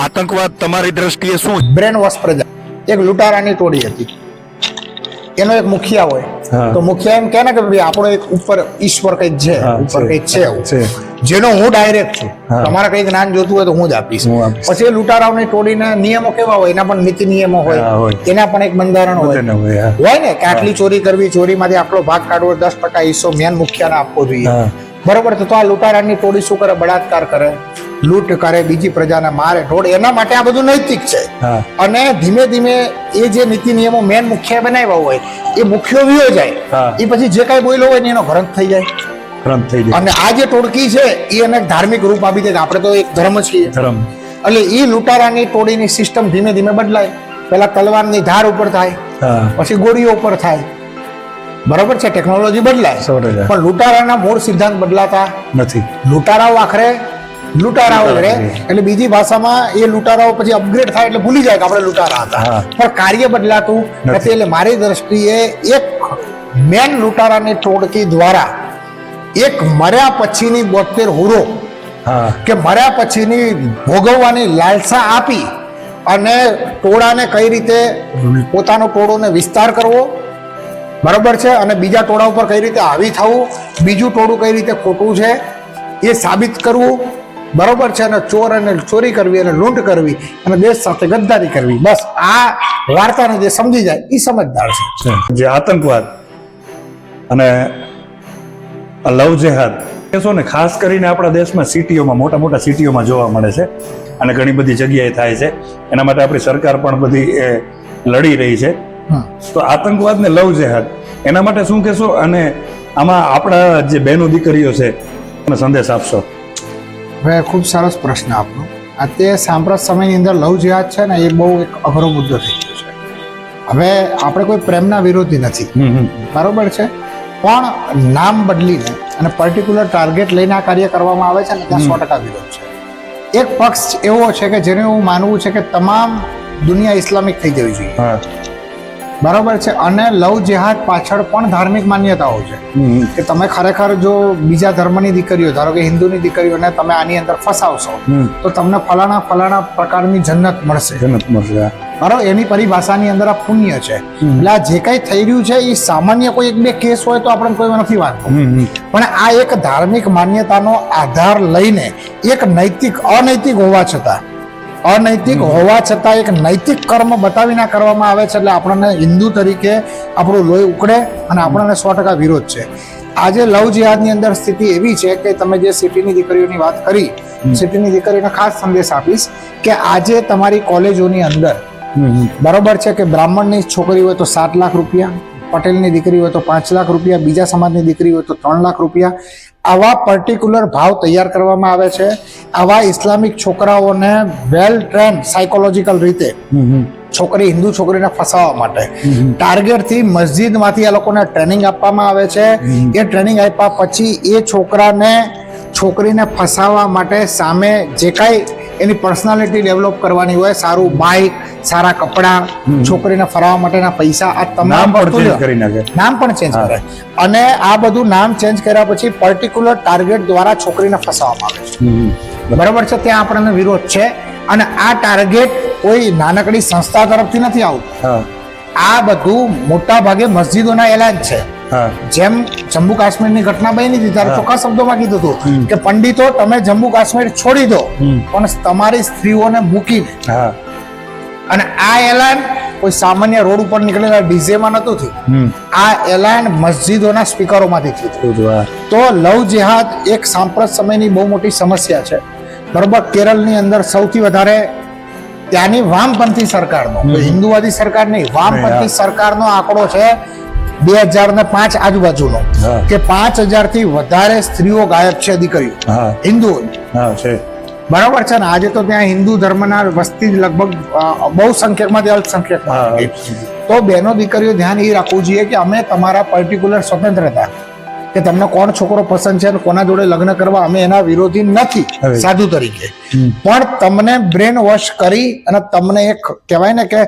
આતંકવાદ તમારી દ્રષ્ટિએ શું? બ્રેન વોશ પ્રજા એક લૂંટારાની ટોળી હતી. એનો એક મુખિયા હોય તો મુખિયા એમ કહે ને કે ભાઈ આપણો એક ઉપર ઈશ્વર કંઈક છે, ઉપર કંઈક છે એવું જેનો હું ડાયરેક્ટ છું, તમારે કંઈ જ્ઞાન જોતું હોય તો હું જ આપીશ. પછી લૂંટારાઓની ટોળીના નિયમો કેવા હોય? એના પણ નીતિ નિયમો હોય, એના પણ એક બંધારણ હોય ને કે આટલી ચોરી કરવી, ચોરીમાંથી આટલો ભાગ કાઢવો, 10% હિસ્સો મેન મુખિયાને આપવો જોઈએ. બરોબર. તો આ લૂંટારાની ટોળી શું કરે? બળાત્કાર કરે, લૂંટ કરે, બીજી પ્રજાને મારે, ઢોળે. એના માટે આ બધું નૈતિક છે. અને ધીમે ધીમે એ જે નીતિ નિયમો મેન મુખ્ય બનાવ્યા હોય એ મુખ્યો વિયો જાય, એ પછી જે કઈ બોલ્યો હોય ને એનો ભ્રંત થઈ જાય. અને આ જે ટોળકી છે એ એને ધાર્મિક રૂપ આપી દે. આપણે તો એક ધર્મ છીએ, એટલે એ લૂંટારાની ટોળીની સિસ્ટમ ધીમે ધીમે બદલાય. પેલા તલવારની ધાર ઉપર થાય, પછી ગોળીઓ ઉપર થાય. બરોબર છે, ટેકનોલોજી બદલાય, પણ લૂંટારાના મૂળ સિદ્ધાંત બદલાતા નથી. લૂંટારાઓ આખરે લૂંટારાઓ રહે. એટલે બીજી ભાષામાં એ લૂંટારાઓ પછી અપગ્રેડ થાય એટલે ભૂલી જાય કે આપણે લૂંટારા હતા, પણ કાર્ય બદલાતું નથી. એટલે મારી દ્રષ્ટિએ એક મેન લૂંટારાની ટોળકી દ્વારા એક મર્યા પછીની 72 હુરો કે મર્યા પછીની ભોગવવાની લાલસા આપી અને ટોળાને કઈ રીતે પોતાનો ટોળોને વિસ્તાર કરવો, બરોબર છે, અને બીજા ટોળા ઉપર કઈ રીતે હાવી થવું, બીજું ટોળું કઈ રીતે ખોટું છે એ સાબિત કરવું, બરોબર છે, અને ચોર અને ચોરી કરવી અને લૂંટ કરવી અને દેશ સાથે ગદ્દારી કરવી. બસ આ વાર્તાને જે સમજી જાય એ સમજદાર છે. જે આતંકવાદ અને લવ જેહાદ કહેશો ને, ખાસ કરીને આપણા દેશમાં સિટીઓમાં, મોટા મોટા સિટીઓમાં જોવા મળે છે અને ઘણી બધી જગ્યાએ થાય છે. એના માટે આપણી સરકાર પણ બધી લડી રહી છે. તો આતંકવાદ ને લવ જેહાદ એના માટે શું કહેશો? અને આમાં આપણા જે બહેનો દીકરીઓ છે એને સંદેશ આપશો? હવે ખૂબ સરસ પ્રશ્ન આપનો. અત્યારે સાંપ્રત સમયની અંદર લવ જેહાદ છે ને એ બહુ એક અઘરો મુદ્દો થઈ ગયો છે. હવે આપણે કોઈ પ્રેમના વિરોધી નથી, બરોબર છે, પણ નામ બદલીને અને પર્ટિક્યુલર ટાર્ગેટ લઈને આ કાર્ય કરવામાં આવે છે ને ત્યાં 100% વિરોધ છે. એક પક્ષ એવો છે કે જેને એવું માનવું છે કે તમામ દુનિયા ઇસ્લામિક થઈ જવી જોઈએ, બરોબર છે, અને લવ જેહાદ પાછળ પણ ધાર્મિક માન્યતાઓ છે કે તમે ખરેખર જો બીજા ધર્મની દીકરીઓ, ધારો કે હિન્દુની દીકરીઓને તમે આની અંદર ફસાવશો તો તમને ફલાણા પ્રકારની જન્નત મળશે. બરાબર, એની પરિભાષાની અંદર આ પુણ્ય છે. એટલે આ જે કઈ થઈ રહ્યું છે એ સામાન્ય કોઈ એક બે કેસ હોય તો આપણે કોઈ નથી વાંધો, પણ આ એક ધાર્મિક માન્યતાનો આધાર લઈને એક અનૈતિક હોવા છતાં એક નૈતિક કર્મ બતાવીને કરવામાં આવે છે. એટલે આપણને હિન્દુ તરીકે આપણું લોહી ઉકળે અને આપણને 100% વિરોધ છે. આજે લવ જેહાદની અંદર સ્થિતિ એવી છે કે તમે જે સિટીની દીકરીઓની વાત કરી, સિટીની દીકરીઓને ખાસ સંદેશ આપીશ કે આજે તમારી કોલેજોની અંદર, બરોબર છે, કે બ્રાહ્મણની છોકરી હોય તો 7 લાખ રૂપિયા, પટેલની દીકરી હોય તો 5 લાખ રૂપિયા, બીજા સમાજની દીકરી હોય તો 3 લાખ રૂપિયા, આવા પર્ટિક્યુલર ભાવ તૈયાર કરવામાં આવે છે. આવા ઇસ્લામિક છોકરાઓને વેલ ટ્રેન્ડ સાયકોલોજીકલ રીતે હિન્દુ છોકરીને ફસાવવા માટે ટાર્ગેટથી મસ્જિદમાંથી આ લોકોને ટ્રેનિંગ આપવામાં આવે છે. એ ટ્રેનિંગ આપ્યા પછી એ છોકરીને ફસાવવા માટે સામે જે કાંઈ એની પર્સનાલિટી ડેવલપ કરવાની હોય, સારું બાઇક, સારા કપડાં, છોકરીને ફરાવવા માટેના પૈસા, આ તમામ નામ પણ ચેન્જ કરે. અને આ બધું નામ ચેન્જ કર્યા પછી પર્ટિક્યુલર ટાર્ગેટ દ્વારા છોકરીને ફસાવવામાં આવે છે, બરાબર છે. ત્યાં આપણને વિરોધ છે. અને આ ટાર્ગેટ કોઈ નાનકડી સંસ્થા તરફથી નથી આવતું. આ બધું મોટા ભાગે મસ્જિદોના એલાન છે. જેમ જમ્મુ કાશ્મીરની ઘટના બની હતી ત્યારે ચોખ્ખા શબ્દોમાં કીધું હતું કે પંડિતો તમે જમ્મુ કાશ્મીર છોડી દો પણ તમારી સ્ત્રીઓને મૂકીને. અને આ એલાન કોઈ સામાન્ય રોડ ઉપર નીકળેલા ડીજેમાં નતું થયું, આ એલાન મસ્જિદોના સ્પીકરોમાંથી થયું. તો લવ જેહાદ એક સાંપ્રત સમયની બહુ મોટી સમસ્યા છે, બરોબર. કેરળની અંદર સૌથી વધારે ત્યાંની વામપંથી સરકારનો, હિન્દુવાદી સરકાર નહીં, વામપંથી સરકારનો આંકડો છે 2005 આજુબાજુનો કે 5000 થી વધારે સ્ત્રીઓ ગાયબ છે, દીકરીઓ હિન્દુઓ, બરાબર છે ને. આજે તો ત્યાં હિન્દુ ધર્મના વસ્તી લગભગ બહુ સંખ્યકમાંથી અલ્પસંખ્યકમાં. તો બહેનો દીકરીઓ ધ્યાન એ રાખવું જોઈએ કે અમે તમારા પર્ટિક્યુલર સ્વતંત્રતા કે તમને કોણ છોકરો પસંદ છે અને કોના જોડે લગ્ન કરવા, અમે એના વિરોધી નથી સાધુ તરીકે, પણ તમને બ્રેન વોશ કરી અને તમને એક કહેવાય ને કે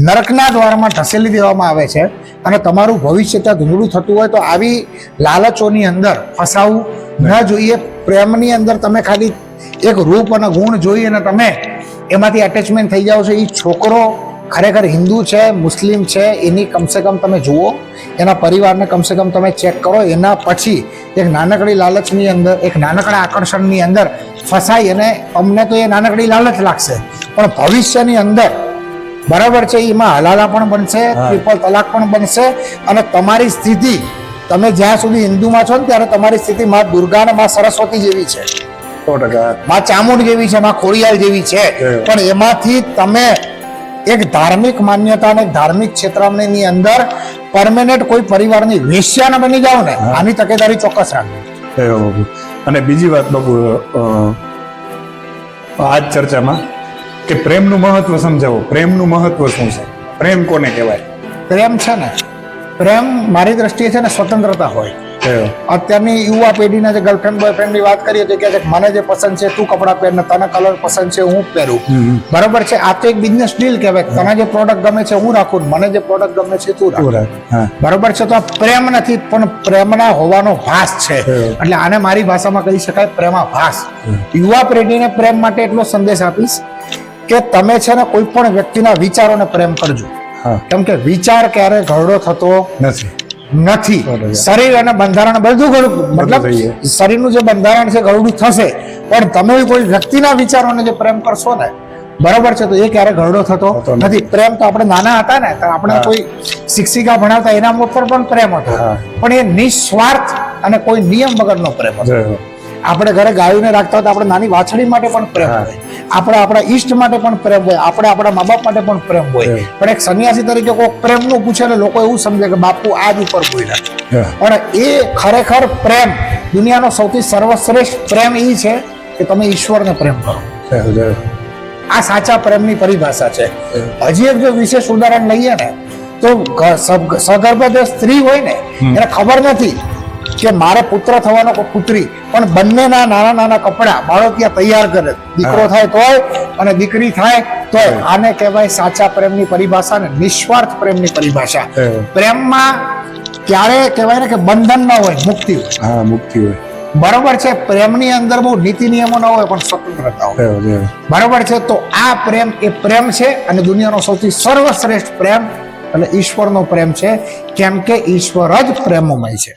નરકના દ્વારમાં ઢસેલી દેવામાં આવે છે. અને તમારું ભવિષ્ય ત્યાં ધૂંધળું થતું હોય તો આવી લાલચોની અંદર ફસાવું ન જોઈએ. પ્રેમની અંદર તમે ખાલી એક રૂપ અને ગુણ જોઈ અને તમે એમાંથી એટેચમેન્ટ થઈ જાવ છો. એ છોકરો ખરેખર હિન્દુ છે, મુસ્લિમ છે, એની કમસે કમ તમે જુઓ, એના પરિવારને કમસે કમ તમે ચેક કરો. એના પછી એક નાનકડી લાલચની અંદર, એક નાનકડા આકર્ષણની અંદર ફસાઈ અને અમને તો એ નાનકડી લાલચ લાગશે, પણ ભવિષ્યની અંદર બરાબર છે એમાં હલાલા પણ બનશે, ટ્રિપલ તલાક પણ બનશે, અને તમારી સ્થિતિ, તમે જ્યાં સુધી હિન્દુમાં છો ને ત્યારે તમારી સ્થિતિ માં દુર્ગા અને માં સરસ્વતી જેવી છે, 100%. માં ચામુંડ જેવી છે, માં ખોડિયાર જેવી છે. પણ એમાંથી તમે એક ધાર્મિક માન્યતા અને ધાર્મિક છેતરામણીની અંદર પરમેનન્ટ કોઈ પરિવારની વેશ્યા ન બની જાઓ ને, આની તકેદારી ચોક્કસ રાખજો. બાબુ. અને બીજી વાત બાબુ, આ જ ચર્ચામાં કે પ્રેમનું મહત્વ સમજાવો. પ્રેમનું મહત્વ શું છે? પ્રેમ કોને કહેવાય? પ્રેમ છે ને, પ્રેમ મારી દ્રષ્ટિએ છે ને સ્વતંત્રતા હોય. અત્યારની યુવા પેઢીના જે ગર્લફ્રેન્ડ બોયફ્રેન્ડની વાત કરીએ તો કે છે કે મને જે પસંદ છે તું કપડાં પહેર, ને તને કલર પસંદ છે હું પહેરું. બરાબર છે, આ તો એક બિઝનેસ ડીલ કહેવાય. તને જે પ્રોડક્ટ ગમે છે હું રાખું, મને જે પ્રોડક્ટ ગમે છે તું રાખ. બરાબર છે, તો આ પ્રેમ નથી, પણ પ્રેમના હોવાનો ભાસ છે. એટલે આને મારી ભાષામાં કહી શકાય પ્રેમાભાસ. યુવા પેઢીને પ્રેમ માટે એટલો સંદેશ આપીશ કે તમે છે ને કોઈ પણ વ્યક્તિના વિચારોને પ્રેમ કરજો, કેમ કે વિચાર ક્યારે ઘરડો થતો નથી. શરીર અને બંધારણ બધું ઘડું, મતલબ શરીરનું જે બંધારણ છે ઘરડું થશે, પણ તમે કોઈ વ્યક્તિના વિચારોને જે પ્રેમ કરશો ને, બરોબર છે, તો એ ક્યારે ઘરડો થતો નથી. પ્રેમ તો આપણે નાના હતા ને, આપણે કોઈ શિક્ષિકા ભણાવતા એના ઉપર પણ પ્રેમ હતો, પણ એ નિસ્વાર્થ અને કોઈ નિયમ વગરનો પ્રેમ હતો. આપણે ઘરે ગાયોને રાખતા હતા, આપણે નાની વાછડી માટે પણ પ્રેમ હોય, આપણે આપણા ઈષ્ટ માટે પણ પ્રેમ હોય, આપણે આપણા મા બાપ માટે પણ પ્રેમ હોય. પણ એક સંન્યાસી તરીકે કોઈ પ્રેમનું પૂછે ને લોકો એવું સમજે કે બાપુ આજ ઉપર બોલ્યા. પણ એ ખરેખર પ્રેમ, દુનિયાનો સૌથી સર્વશ્રેષ્ઠ પ્રેમ એ છે કે તમે ઈશ્વરને પ્રેમ કરો. આ સાચા પ્રેમની પરિભાષા છે. હજી એક જો વિશેષ ઉદાહરણ લઈએ ને, તો સગર્ભ જે સ્ત્રી હોય ને એને ખબર નથી કે મારે પુત્ર થવાનો કોઈ પુત્રી, પણ બંનેના નાના નાના કપડા બાળક ત્યાં તૈયાર કરે, દીકરો થાય તોય અને દીકરી થાય તોય. આને કહેવાય સાચા પ્રેમની પરિભાષા ને નિસ્વાર્થ પ્રેમની પરિભાષા. પ્રેમમાં ક્યારે કહેવાય ને કે બંધન ન હોય, મુક્તિ હોય. મુક્તિ હોય. બરોબર છે, પ્રેમની અંદર બહુ નીતિ નિયમો ન હોય, પણ સ્વતંત્રતા હોય. બરોબર છે, તો આ પ્રેમ એ પ્રેમ છે, અને દુનિયાનો સૌથી સર્વશ્રેષ્ઠ પ્રેમ એટલે ઈશ્વરનો પ્રેમ છે, કેમ કે ઈશ્વર જ પ્રેમમય છે.